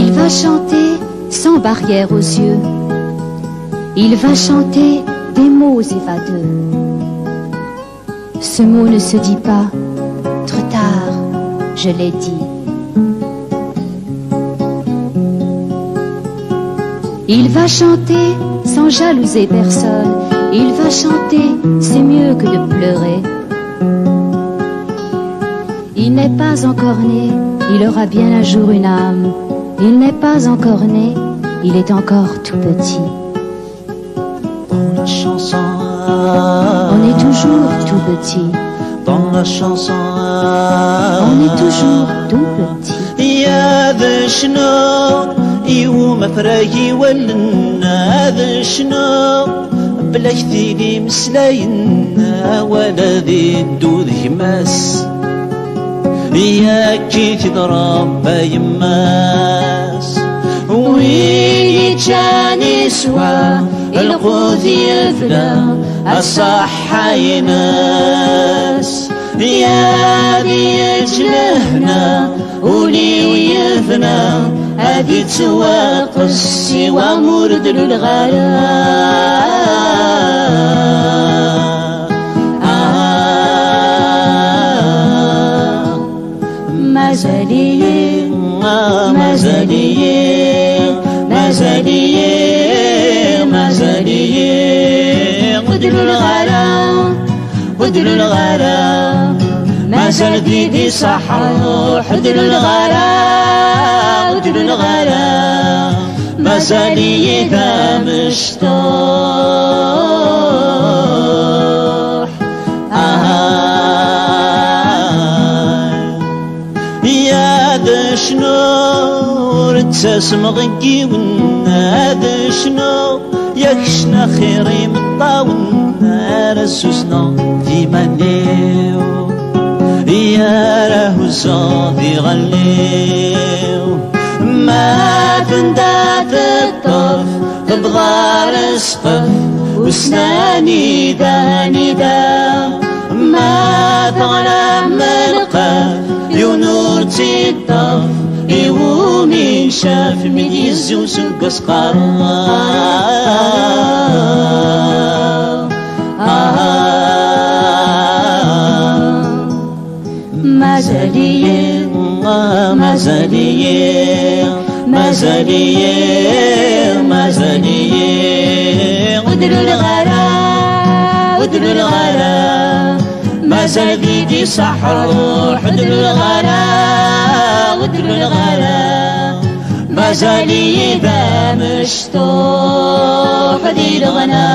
Il va chanter sans barrière aux yeux. Il va chanter des mots évadeux. Ce mot ne se dit pas, trop tard, je l'ai dit. Il va chanter sans jalouser personne. Il va chanter, c'est mieux que de pleurer. Il n'est pas encore né, il aura bien un jour une âme. Il n'est pas encore né, il est encore tout petit. Dans la chanson, on est toujours tout petit. Dans la chanson, on est toujours tout petit. يا ذا شنو يوم فراقي ولنا ذا شنو بلا كثيري مسلاينا ولا ذي الدود يماس يا كي تضرب يماس وين يجاني سوا القوت يفنى الصحة يناس يا ذي يجلهنا ولي ويفنى هذي تواقس سوى مرد للغلا مازالية مازالية مازالية مازالية قدر الغلا قدر الغلا مازال بيدي صحة حدر الغلا ودر الغلا مازالي إذا مشطوح يا ذا شنو تساسم غقي ونا ذا شنو يكشنا خيري من طاونا رسوسنا في منيو يا له الصوفي غليو ما تندات الطرف بغار اسقف وسناني داني دا ما تغلم القف يونور تيطف يومي شاف ميدي الزوس القسقر مازالية مازالية مازالية مازالية قدر الغلا قدر الغلا مازال بيدي صحر حدر الغلا قدر الغلا مازالي إذا مشطوح دي الغنى